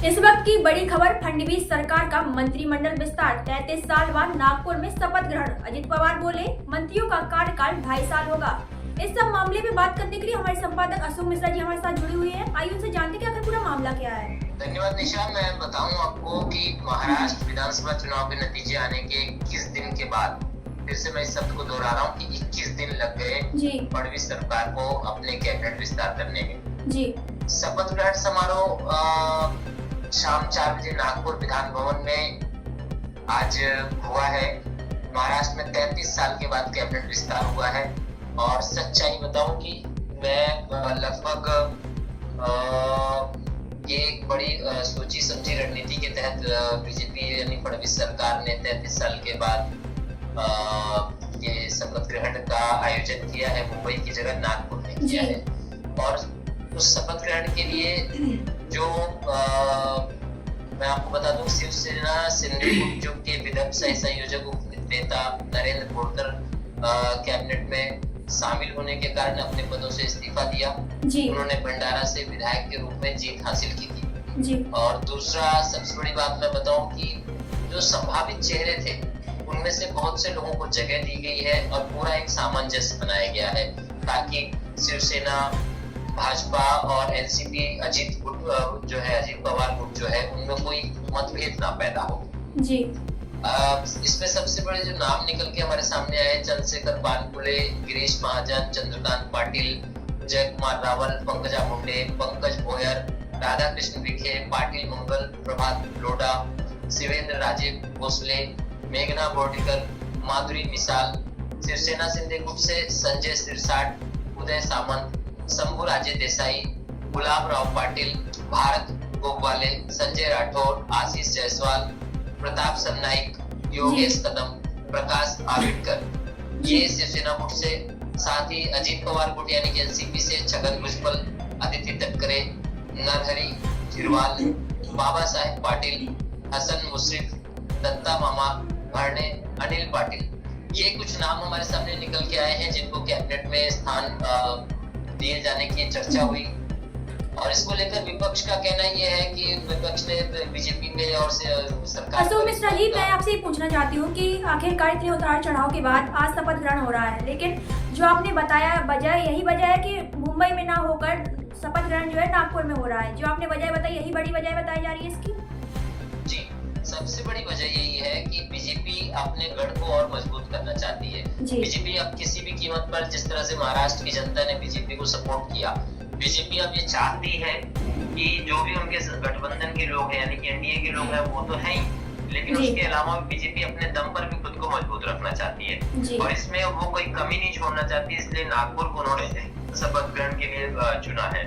इस वक्त की बड़ी खबर, फडणवीस सरकार का मंत्रिमंडल विस्तार। 33 साल बाद नागपुर में शपथ ग्रहण। अजित पवार बोले, मंत्रियों का कार्यकाल 2.5 साल होगा। इस सब मामले में बात करने के लिए हमारे संपादक अशोक मिश्रा जी हमारे साथ जुड़े हुए हैं। आइए उनसे जानते हैं कि आखिर पूरा मामला क्या है। धन्यवाद निशा। मैं बताऊं आपको कि महाराष्ट्र विधानसभा चुनाव के नतीजे आने के 21 दिन के बाद, फिर से मैं इस शब्द को दोहरा रहा हूँ कि 21 दिन लग गए फडणवीस सरकार को अपने कैबिनेट विस्तार करने में। जी। शपथ ग्रहण समारोह शाम 4 बजे नागपुर विधान भवन में आज हुआ है। महाराष्ट्र में 33 साल के बाद कैबिनेट विस्तार हुआ है और सच्चाई बताऊं कि मैं लगभग ये एक बड़ी सोची समझी रणनीति के तहत बीजेपी यानी फडणवीस सरकार ने 33 साल के बाद ये शपथ ग्रहण का आयोजन किया है। मुंबई की जगह नागपुर में किया है और उस शपथ ग्रहण के लिए जो मैं आपको बता दूं, शिवसेना शिंदे गुट के विधायक सह संयोजक नेता नरेंद्र बोरकर कैबिनेट में शामिल होने के कारण अपने पदों से इस्तीफा दिया। उन्होंने भंडारा से विधायक के रूप में जीत हासिल की थी। और दूसरा सबसे बड़ी बात मैं बताऊं कि जो संभावित चेहरे थे उनमें से बहुत से लोगों को जगह दी गई है और पूरा एक सामंजस्य बनाया गया है ताकि शिवसेना, भाजपा और एनसीपी अजित पवार गुट जो है उनमें कोई मतभेद ना पैदा हो। जी। इसमें सबसे बड़े जो नाम निकल के हमारे सामने आए, चंद्रशेखर बानपुले, गिरीश महाजन, चंद्रकांत पाटिल, जयकुमार रावल, पंकजा मुंडे, पंकज भोयर, राधा कृष्ण विखे, पाटिल मंगल, प्रभात लोढ़ा, शिवेंद्र राजे भोसले, मेघना बोर्डीकर, माधुरी मिसाल, शिवसेना शिंदे गुट से संजय सिरसाट, उदय सामंत, शंभू राजे देसाई, गुलाब राव पाटिल, भारत गोगवाले, संजय राठौर, आशीष जायसवाल, प्रताप सरनाइक, योगेश कदम, प्रकाश आंबेडकर, ये शिवसेना गुट से। साथ ही अजित पवार गुट यानी कि एनसीपी से छगन भुजबल, अदिति तटकरे, नरहरि झिरवाल, बाबा साहेब पाटिल, हसन मुश्रीफ, दत्ता मामा भार्णे, अनिल पाटिल, ये कुछ नाम हमारे सामने निकल के आए हैं जिनको कैबिनेट में स्थान दिए जाने की चर्चा हुई। और इसको लेकर विपक्ष का कहना ये है कि विपक्ष ने बीजेपी पे और सरकार। अशोक मिश्रा जी, मैं आपसे ये पूछना चाहती हूँ कि आखिरकार इतने उतार चढ़ाव के बाद आज शपथ ग्रहण हो रहा है, लेकिन जो आपने बताया यही वजह है कि मुंबई में ना होकर शपथ ग्रहण जो है नागपुर में हो रहा है। जो आपने वजह बताई, यही बड़ी वजह बताई जा रही है इसकी? जी, सबसे बड़ी वजह यही है कि बीजेपी अपने गढ़ को और मजबूत करना चाहती है। बीजेपी अब किसी भी कीमत पर, जिस तरह से महाराष्ट्र की जनता ने बीजेपी को सपोर्ट किया, बीजेपी अब ये चाहती है कि जो भी उनके गठबंधन के लोग हैं यानी कि एनडीए के लोग हैं वो तो है ही, लेकिन उसके अलावा बीजेपी अपने दम पर भी खुद को मजबूत रखना चाहती है और इसमें वो कोई कमी नहीं छोड़ना चाहती। इसलिए नागपुर को उन्होंने शपथ ग्रहण के लिए चुना है।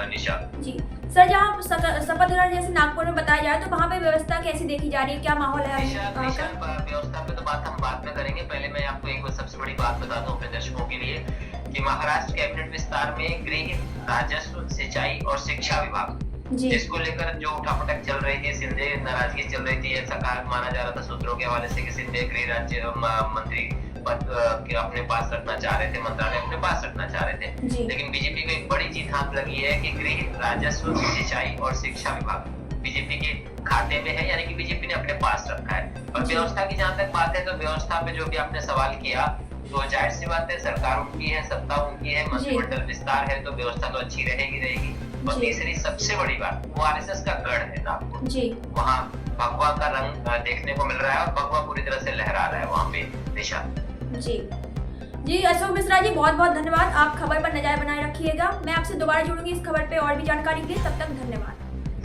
निशा जी सर, जहाँ शपथ ग्रहण जैसे नागपुर में बताया जाए तो वहाँ पे व्यवस्था कैसी देखी जा रही है, क्या माहौल है? व्यवस्था पे तो बात हम बाद में करेंगे। पहले मैं आपको एक सबसे बड़ी बात बता दूं अपने दर्शकों के लिए कि महाराष्ट्र कैबिनेट विस्तार में गृह, राजस्व, सिंचाई और शिक्षा विभाग, जिसको लेकर जो उठापटक चल रही थी, सिंधे नाराजगी चल रही थी, ऐसा माना जा रहा था सूत्रों के हवाले से कि सिंधे गृह राज्य मंत्री पद के अपने पास रखना चाह रहे थे, मंत्रालय अपने पास रखना चाह रहे थे। लेकिन बीजेपी को एक बड़ी जीत हाथ लगी है कि गृह, राजस्व, सिंचाई और शिक्षा विभाग बीजेपी के खाते में है, यानी कि बीजेपी ने अपने पास रखा है। और व्यवस्था की जहाँ तक बात है तो व्यवस्था पे जो भी आपने सवाल किया तो जाहिर सी बात है, सरकार उनकी है, सत्ता उनकी है, मंत्रिमंडल विस्तार है तो व्यवस्था तो अच्छी रहेगी। और तीसरी सबसे बड़ी बात, वो आरएसएस का गढ़ है नागपुर, वहाँ भगवा का रंग देखने को मिल रहा है और भगवा पूरी तरह से लहरा रहा है वहाँ पे। निशा जी अशोक मिश्रा जी, बहुत बहुत धन्यवाद। आप खबर पर नजर बनाए रखिएगा। मैं आपसे दोबारा जुड़ूंगी इस खबर पे और भी जानकारी के लिए। तब तक धन्यवाद।